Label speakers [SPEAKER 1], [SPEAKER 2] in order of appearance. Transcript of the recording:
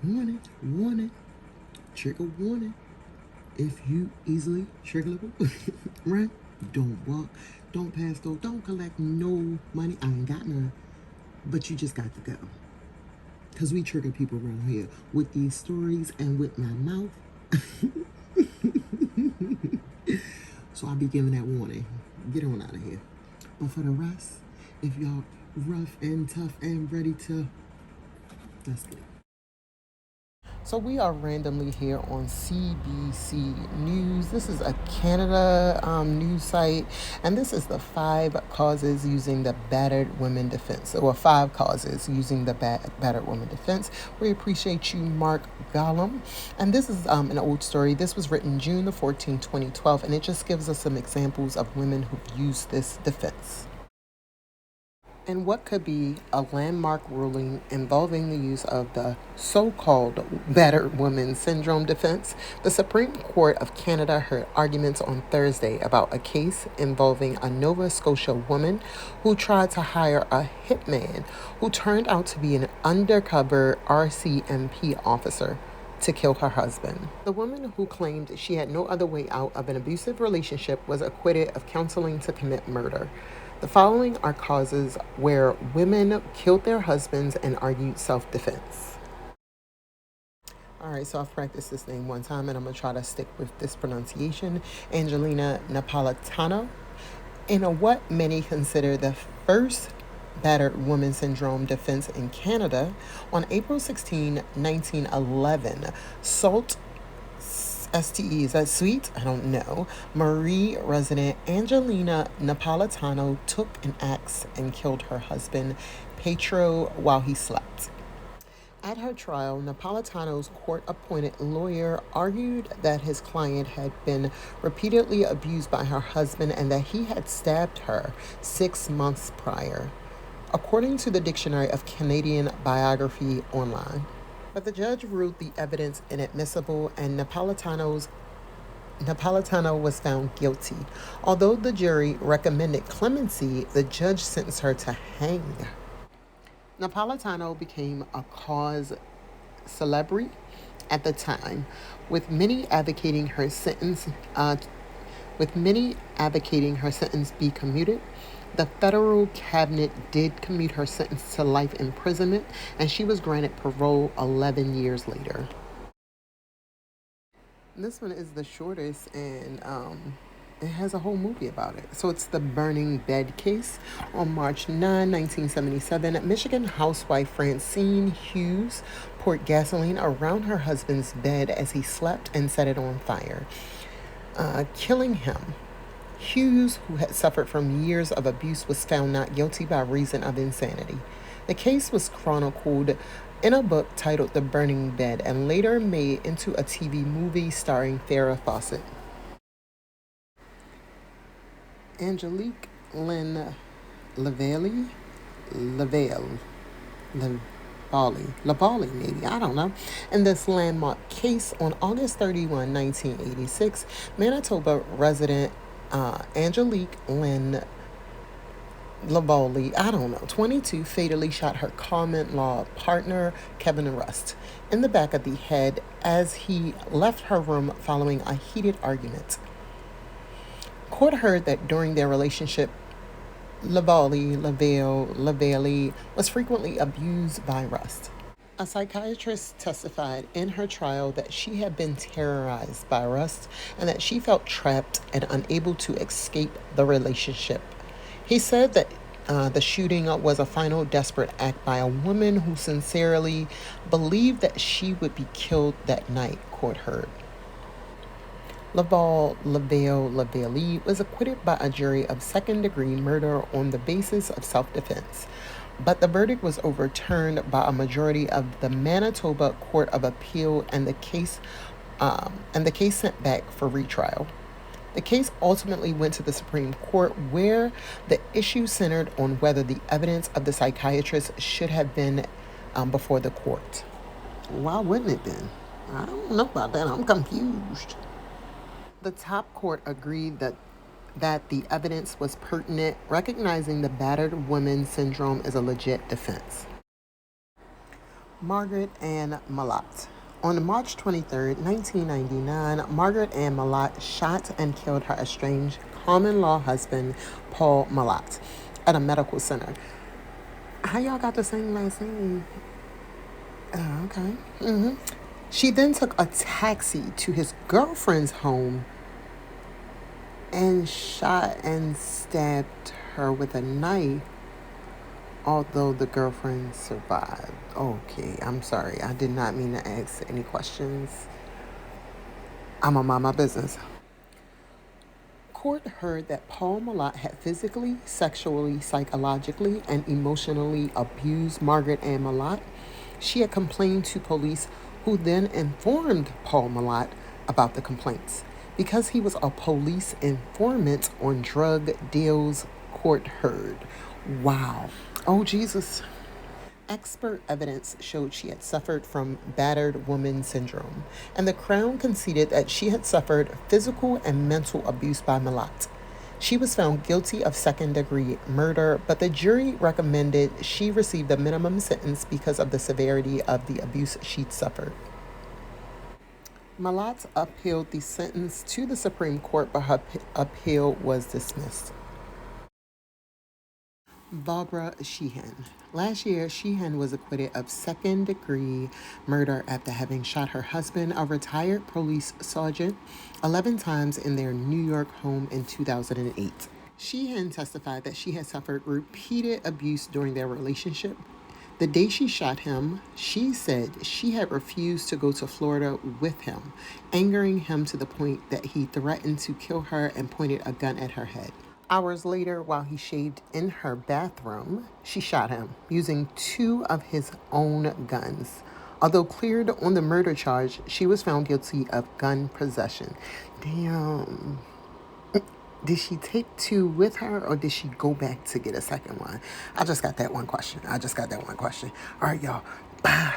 [SPEAKER 1] Warning, warning, trigger warning. If you easily triggerable, right? Don't walk, don't pass go, don't collect no money. I ain't got none, but you just got to go. Because we trigger people around here with these stories and with my mouth. So I'll be giving that warning. Get on out of here. But for the rest, if y'all rough and tough and ready to, let's get it. So we are randomly here on CBC News. This is a Canada news site, and this is the 5 causes using the Battered Women Defense, or 5 causes using the Battered Women Defense. We appreciate you, Mark Gollum. And this is an old story. This was written June the 14th, 2012, and it just gives us some examples of women who've used this defense. In what could be a landmark ruling involving the use of the so-called battered woman syndrome defense, the Supreme Court of Canada heard arguments on Thursday about a case involving a Nova Scotia woman who tried to hire a hitman who turned out to be an undercover RCMP officer to kill her husband. The woman, who claimed she had no other way out of an abusive relationship, was acquitted of counseling to commit murder. The following are causes where women killed their husbands and argued self-defense. All right, so I've practiced this name one time, and I'm going to try to stick with this pronunciation. Angelina Napolitano, in what many consider the first battered woman syndrome defense in Canada, on April 16, 1911, Sault STE, is that sweet? I don't know. Marie resident Angelina Napolitano took an axe and killed her husband, Petro, while he slept. At her trial, Napolitano's court-appointed lawyer argued that his client had been repeatedly abused by her husband and that he had stabbed her 6 months prior, according to the Dictionary of Canadian Biography online. But the judge ruled the evidence inadmissible, and Napolitano was found guilty. Although the jury recommended clemency, the judge sentenced her to hang. Napolitano became a cause celebre at the time, with many advocating her sentence be commuted. The federal cabinet did commute her sentence to life imprisonment, and she was granted parole 11 years later. This one is the shortest, and it has a whole movie about it. So it's the burning bed case. On March 9, 1977, Michigan housewife Francine Hughes poured gasoline around her husband's bed as he slept and set it on fire, killing him. Hughes, who had suffered from years of abuse, was found not guilty by reason of insanity. The case was chronicled in a book titled The Burning Bed and later made into a TV movie starring Farrah Fawcett. Angelique Lynn Lavalley, maybe, I don't know. In this landmark case, on August 31, 1986, Manitoba resident Angelique Lynn Lavalley, 22, fatally shot her common law partner, Kevin Rust, in the back of the head as he left her room following a heated argument. Court heard that during their relationship, Lavalley was frequently abused by Rust. A psychiatrist testified in her trial that she had been terrorized by Rust and that she felt trapped and unable to escape the relationship. He said that the shooting was a final desperate act by a woman who sincerely believed that she would be killed that night, court heard. Lavalley was acquitted by a jury of second-degree murder on the basis of self-defense, but the verdict was overturned by a majority of the Manitoba Court of Appeal, and the case sent back for retrial. The case ultimately went to the Supreme Court, where the issue centered on whether the evidence of the psychiatrist should have been before the court. Why wouldn't it been? I don't know about that. I'm confused. The top court agreed that the evidence was pertinent, recognizing the battered woman syndrome as a legit defense. Margaret Ann Malott. On March 23rd, 1999, Margaret Ann Malott shot and killed her estranged common law husband, Paul Malott, at a medical center. How y'all got the same last name? Oh, okay. She then took a taxi to his girlfriend's home and shot and stabbed her with a knife, although the girlfriend survived. Okay, I'm sorry. I did not mean to ask any questions. I'm gonna mind my business. Court heard that Paul Malott had physically, sexually, psychologically, and emotionally abused Margaret Ann Malott. She had complained to police, who then informed Paul Malott about the complaints. Because he was a police informant on drug deals, court heard. Wow. Oh, Jesus. Expert evidence showed she had suffered from battered woman syndrome, and the Crown conceded that she had suffered physical and mental abuse by Malott. She was found guilty of second-degree murder, but the jury recommended she receive a minimum sentence because of the severity of the abuse she'd suffered. Malott appealed the sentence to the Supreme Court, but her appeal was dismissed. Barbara Sheehan. Last year, Sheehan was acquitted of second-degree murder after having shot her husband, a retired police sergeant, 11 times in their New York home in 2008. Sheehan testified that she had suffered repeated abuse during their relationship. The day she shot him, she said she had refused to go to Florida with him, angering him to the point that he threatened to kill her and pointed a gun at her head. Hours later, while he shaved in her bathroom, she shot him using 2 of his own guns. Although cleared on the murder charge, she was found guilty of gun possession. Damn. Did she take 2 with her, or did she go back to get a second one? I just got that one question. All right, y'all. Bye.